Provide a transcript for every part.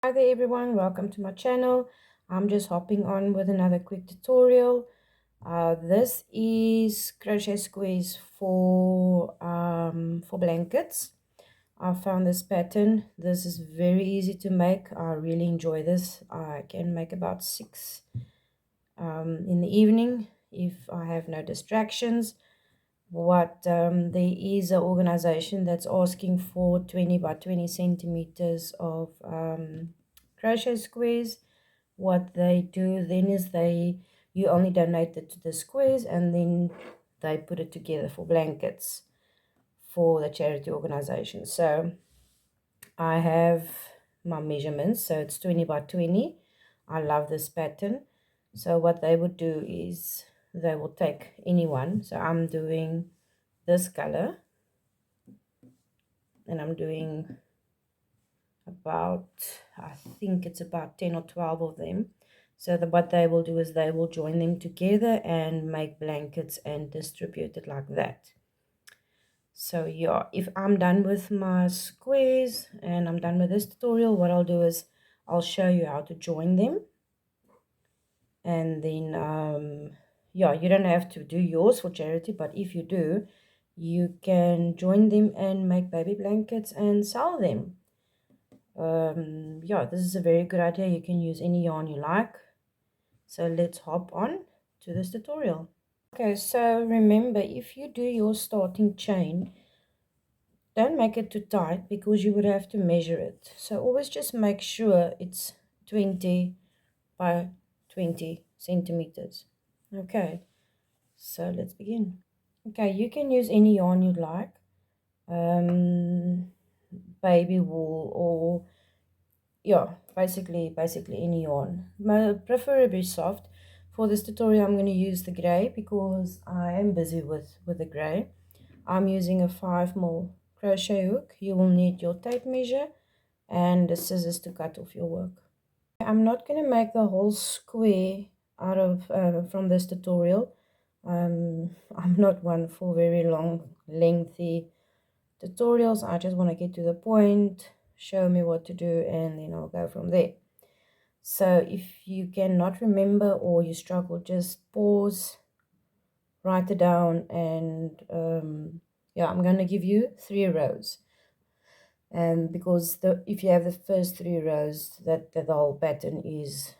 Hi there everyone, welcome to my channel. I'm just hopping on with another quick tutorial. This is crochet squares for blankets. I found this pattern. This is very easy to make. I really enjoy this. I can make about 6 in the evening if I have no distractions. There is an organization that's asking for 20 by 20 centimeters of crochet squares. What they do then is you only donate it to the squares, and then they put it together for blankets for the charity organization. So I have my measurements, so it's 20 by 20. I love this pattern. So what they would do is they will take any one. So I'm doing this color, and I'm doing about, I think it's about 10 or 12 of them. So what they will do is they will join them together and make blankets and distribute it like that. So yeah, if I'm done with my squares and I'm done with this tutorial, what I'll do is I'll show you how to join them. And then yeah, you don't have to do yours for charity, but if you do, you can join them and make baby blankets and sell them. Yeah, this is a very good idea. You can use any yarn you like. So let's hop on to this tutorial. Okay, so remember, if you do your starting chain, don't make it too tight because you would have to measure it. So always just make sure it's 20 by 20 centimeters. Okay, so let's begin. Okay, you can use any yarn you'd like, baby wool, or yeah, basically any yarn, preferably soft. For this tutorial I'm going to use the gray because I am busy with the gray. I'm using a 5mm crochet hook. You will need your tape measure and the scissors to cut off your work. I'm not going to make the whole square out of from this tutorial. I'm not one for very long lengthy tutorials. I just want to get to the point, show me what to do, and then I'll go from there. So if you cannot remember or you struggle, just pause, write it down, and yeah, I'm going to give you 3 rows. And because if you have the first 3 rows, that the whole pattern is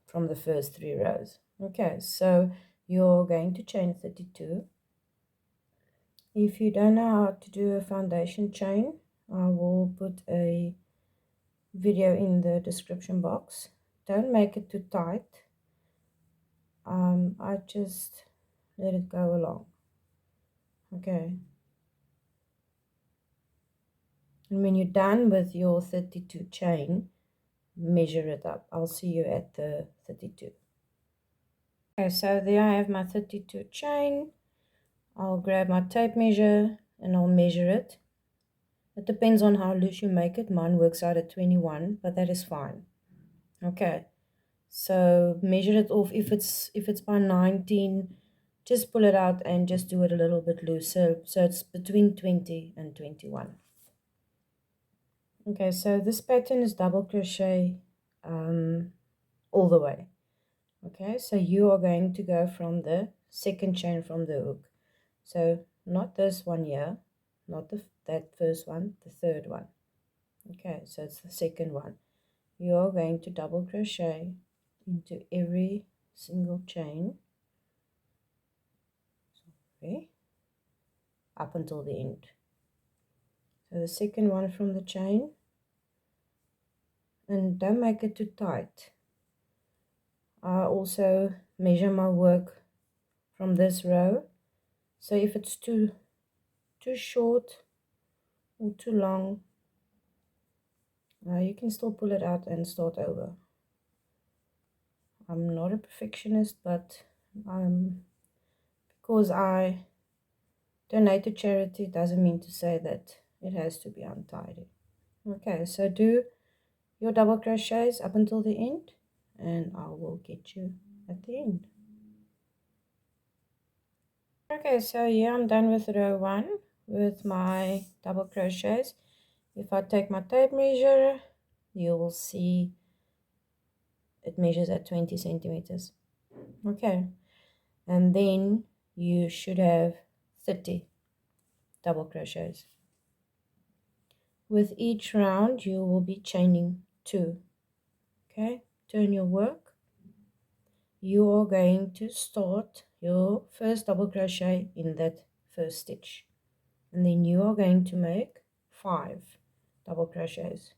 from the first 3 rows. Okay, so you're going to chain 32. If you don't know how to do a foundation chain, I will put a video in the description box. Don't make it too tight. I just let it go along. Okay, and when you're done with your 32 chain, measure it up. I'll see you at the 32. Okay, so there I have my 32 chain. I'll grab my tape measure and I'll measure it. It depends on how loose you make it. Mine works out at 21, but that is fine. Okay, so measure it off. If it's by 19, just pull it out and just do it a little bit looser. So it's between 20 and 21. Okay, so this pattern is double crochet all the way. Okay, so you are going to go from the second chain from the hook. So not this one here, not that first one, the third one. Okay, so it's the second one. You are going to double crochet into every single chain, okay, up until the end. So the second one from the chain, and don't make it too tight. I also measure my work from this row, so if it's too short or too long, you can still pull it out and start over. I'm not a perfectionist, but because I donate to charity doesn't mean to say that it has to be untidy. Okay, so do your double crochets up until the end, and I will get you at the end. Okay, so yeah, I'm done with row 1 with my double crochets. If I take my tape measure, you will see it measures at 20 centimeters. Okay, and then you should have 30 double crochets. With each round you will be chaining 2. Okay, turn your work. You are going to start your first double crochet in that first stitch, and then you are going to make 5 double crochets.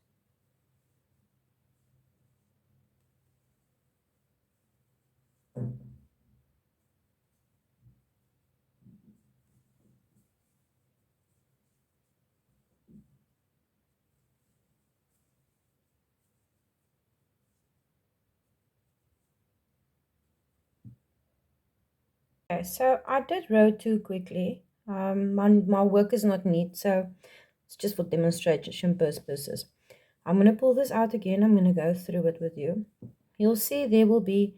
Okay, so I did row 2 quickly. My work is not neat, so it's just for demonstration purposes. I'm going to pull this out again. I'm going to go through it with you. You'll see there will be,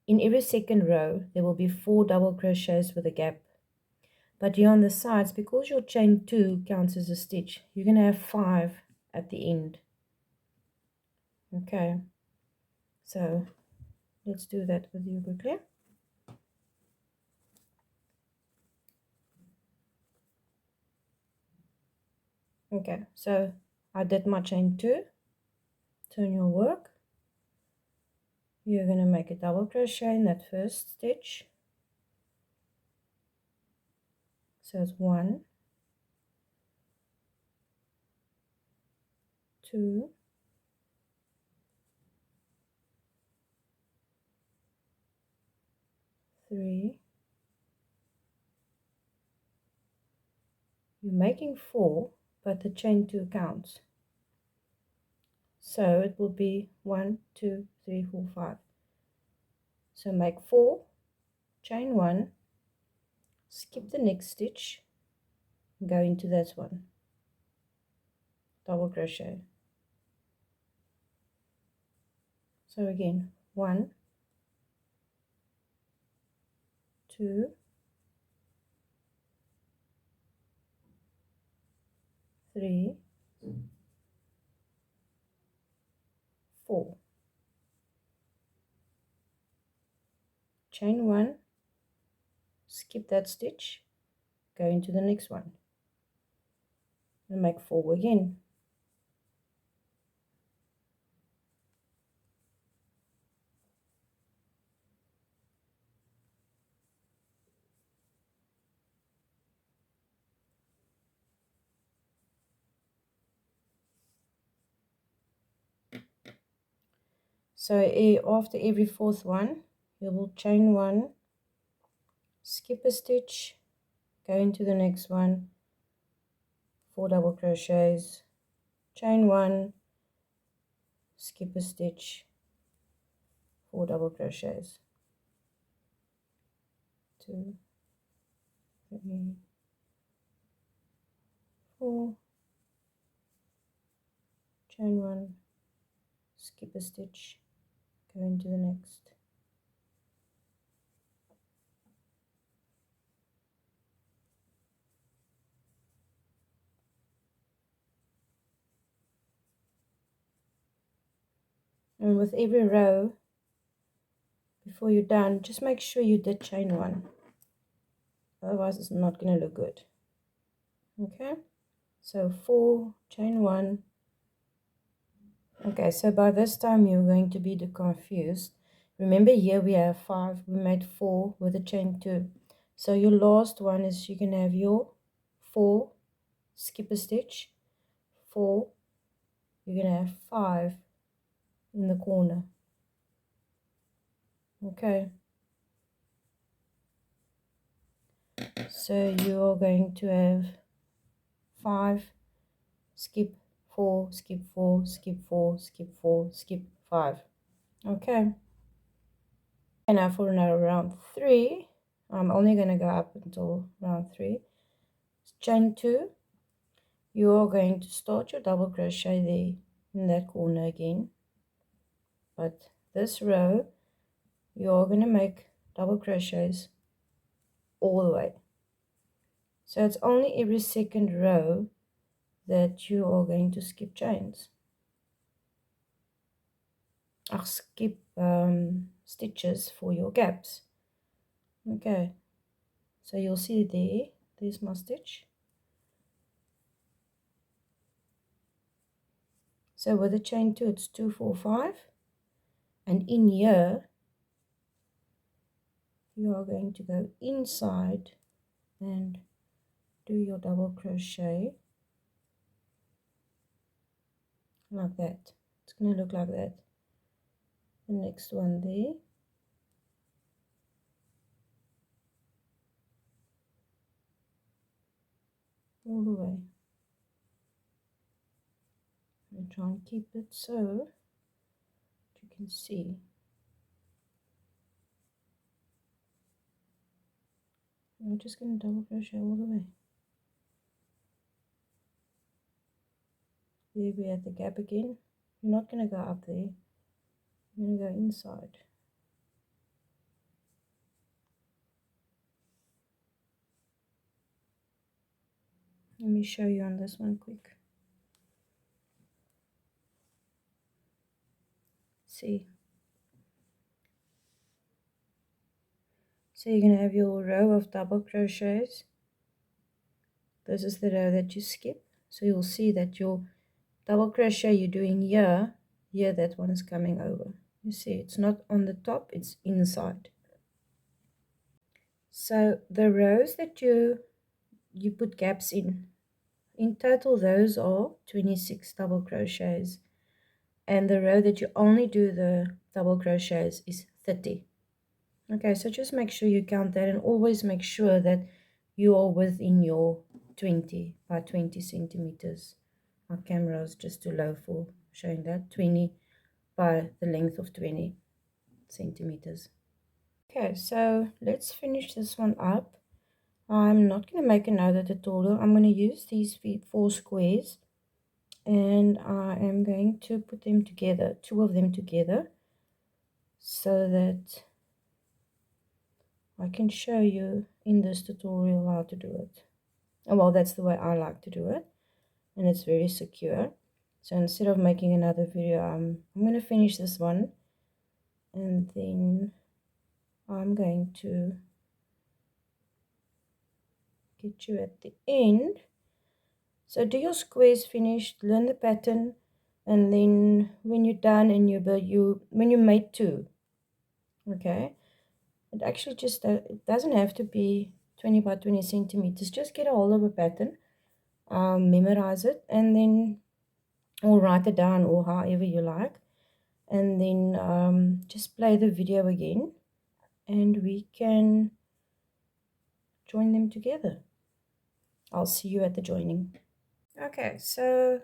in every second row, there will be 4 double crochets with a gap. But here on the sides, because your chain 2 counts as a stitch, you're going to have 5 at the end. Okay, so let's do that with you quickly. Okay, so I did my chain 2. Turn your work. You're going to make a double crochet in that first stitch. So it's 1, 2, 3. You're making 4, but the chain 2 counts. So it will be 1, 2, 3, 4, 5. So make 4, chain 1, skip the next stitch, go into that one, double crochet. So again, 1, 2, 3, 4. Chain 1, skip that stitch, go into the next one, and make 4 again. So after every 4th one, you will chain 1, skip a stitch, go into the next one, 4 double crochets, chain 1, skip a stitch, 4 double crochets, 2, 3, 4, chain 1, skip a stitch, go into the next. And with every row, before you're done, just make sure you did chain 1. Otherwise, it's not going to look good. Okay? So 4, chain 1. Okay, so by this time, you're going to be confused. Remember here we have 5. We made 4 with a chain 2. So your last one is you can have your 4, skip a stitch, 4. You're going to have 5 in the corner. Okay. So you are going to have 5, skip 4, skip 4, skip 4, skip 4, skip 5. Okay. And now for another round 3, I'm only going to go up until round 3. Chain 2. You are going to start your double crochet there in that corner again. But this row, you are going to make double crochets all the way. So it's only every second row that you are going to skip chains. skip stitches for your gaps. Okay, so you'll see there's my stitch. So with the chain 2 it's 2, 4, 5, and in here you are going to go inside and do your double crochet like that. It's going to look like that. The next one there, all the way, and try and keep it so you can see. I'm just going to double crochet all the way. There we're at the gap again. You're not going to go up there, you're going to go inside. Let me show you on this one quick. See, so you're going to have your row of double crochets. This is the row that you skip, so you'll see that your double crochet you're doing here, that one is coming over. You see it's not on the top, it's inside. So the rows that you put gaps in total those are 26 double crochets, and the row that you only do the double crochets is 30. Okay, so just make sure you count that, and always make sure that you are within your 20 by 20 centimeters. My camera is just too low for showing that. 20 by the length of 20 centimeters. Okay, so let's finish this one up. I'm not going to make another tutorial. I'm going to use these 4 squares, and I am going to put them together, 2 of them together, so that I can show you in this tutorial how to do it. Well, that's the way I like to do it, and it's very secure. So instead of making another video, I'm going to finish this one, and then I'm going to get you at the end. So do your squares finished, learn the pattern, and then when you're done and when you made 2, okay, it actually just it doesn't have to be 20 by 20 centimeters. Just get a hold of a pattern, memorize it, and then or write it down, or however you like, and then just play the video again, and we can join them together. I'll see you at the joining. Okay, so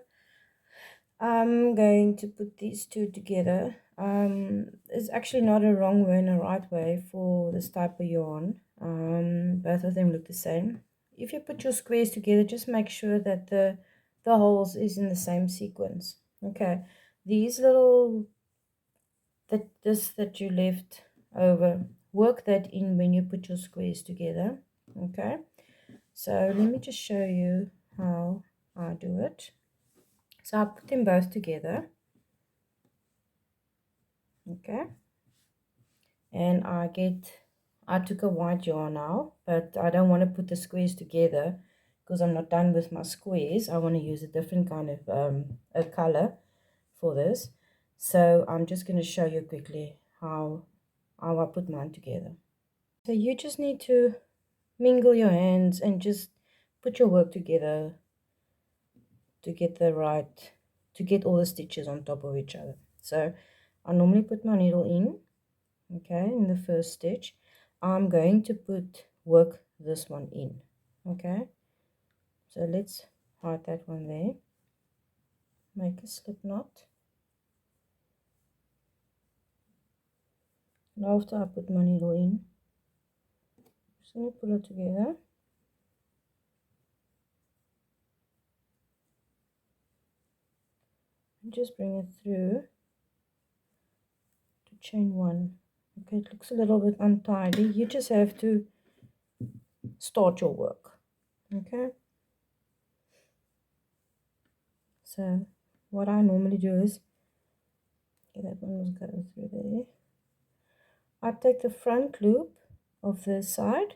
I'm going to put these 2 together. It's actually not a wrong way and a right way for this type of yarn. Both of them look the same. If you put your squares together, just make sure that the holes is in the same sequence. Okay, these little that you left over, work that in when you put your squares together. Okay, so let me just show you how I do it. So I put them both together, okay, and I took a white yarn now, but I don't want to put the squares together because I'm not done with my squares. I want to use a different kind of a color for this, so I'm just going to show you quickly how I put mine together. So you just need to mingle your hands and just put your work together to get all the stitches on top of each other. So I normally put my needle in, okay, in the first stitch. I'm going to work this one in, okay. So let's hide that one there, make a slip knot, and after I put my needle in, I'm just going to pull it together, and just bring it through to chain 1. Okay, it looks a little bit untidy. You just have to start your work, okay. So what I normally do is Okay, that one was going through there. I take the front loop of this side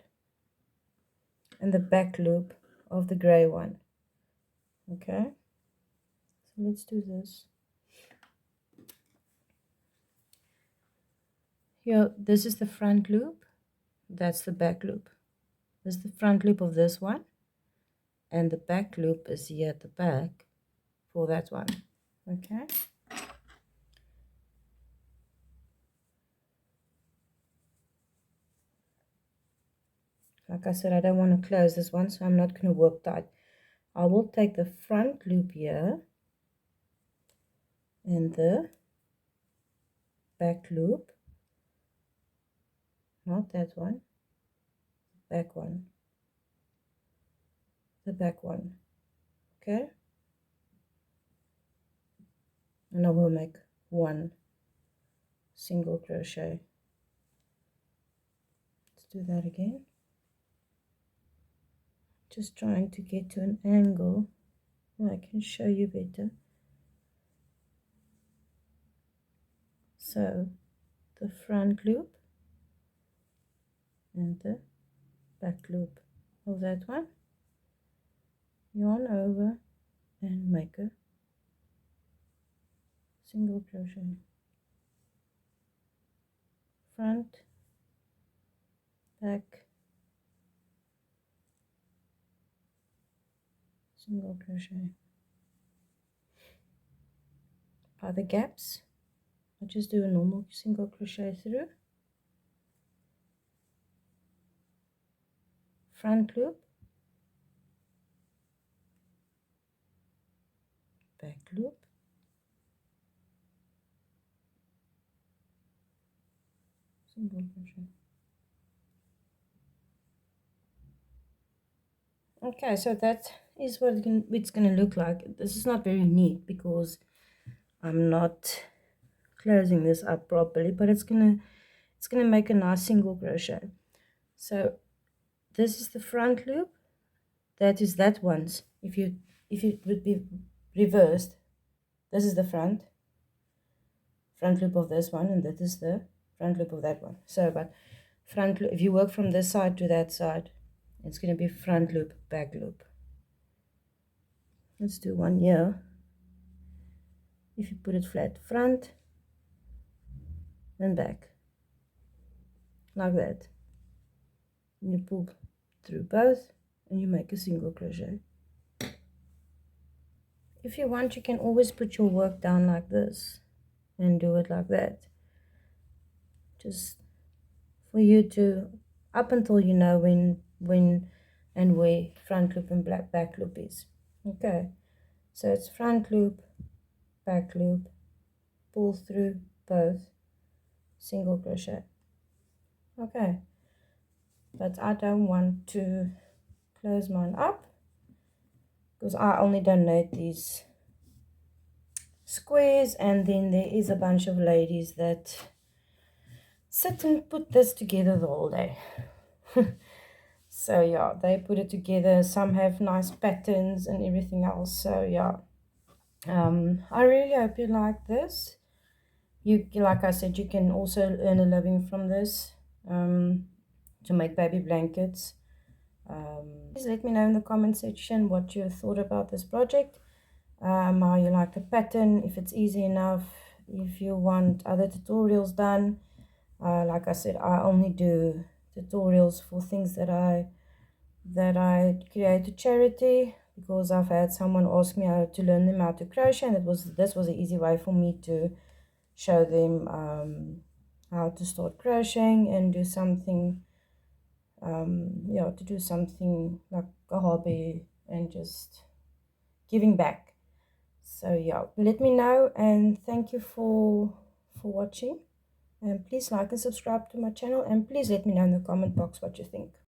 and the back loop of the gray one. Okay, so let's do this. Here, this is the front loop, that's the back loop. This is the front loop of this one, and the back loop is here at the back for that one. Okay, like I said, I don't want to close this one, so I'm not going to work tight. I will take the front loop here and the back loop, not that one, back one, the back one. Okay, and I will make one single crochet. Let's do that again. Just trying to get to an angle where I can show you better. So the front loop and the back loop of that one, yarn over and make a single crochet. Front, back, single crochet. By the gaps, I just do a normal single crochet through, front loop, back loop, single crochet. Okay, so that is what it's going to look like. This is not very neat because I'm not closing this up properly, but it's gonna make a nice single crochet. So this is the front loop, that is that one's. If it would be reversed, this is the front loop of this one, and that is the front loop of that one. So but front loop, if you work from this side to that side, it's going to be front loop, back loop. Let's do one here. If you put it flat, front and back, like that, and you pull through both and you make a single crochet. If you want, you can always put your work down like this and do it like that, just for you to, up until you know when and where front loop and back loop is. Okay, so it's front loop, back loop, pull through both, single crochet. Okay, but I don't want to close mine up because I only donate these squares, and then there is a bunch of ladies that sit and put this together the whole day. So yeah, they put it together. Some have nice patterns and everything else. So yeah, I really hope you like this. You, like I said, you can also earn a living from this, to make baby blankets. Please let me know in the comment section what you thought about this project, how you like the pattern, if it's easy enough, if you want other tutorials done. Like I said, I only do tutorials for things that I create to charity, because I've had someone ask me how to learn them how to crochet, and this was an easy way for me to show them how to start crocheting and do something, yeah, to do something like a hobby and just giving back. So yeah, let me know, and thank you for watching, and please like and subscribe to my channel, and please let me know in the comment box what you think.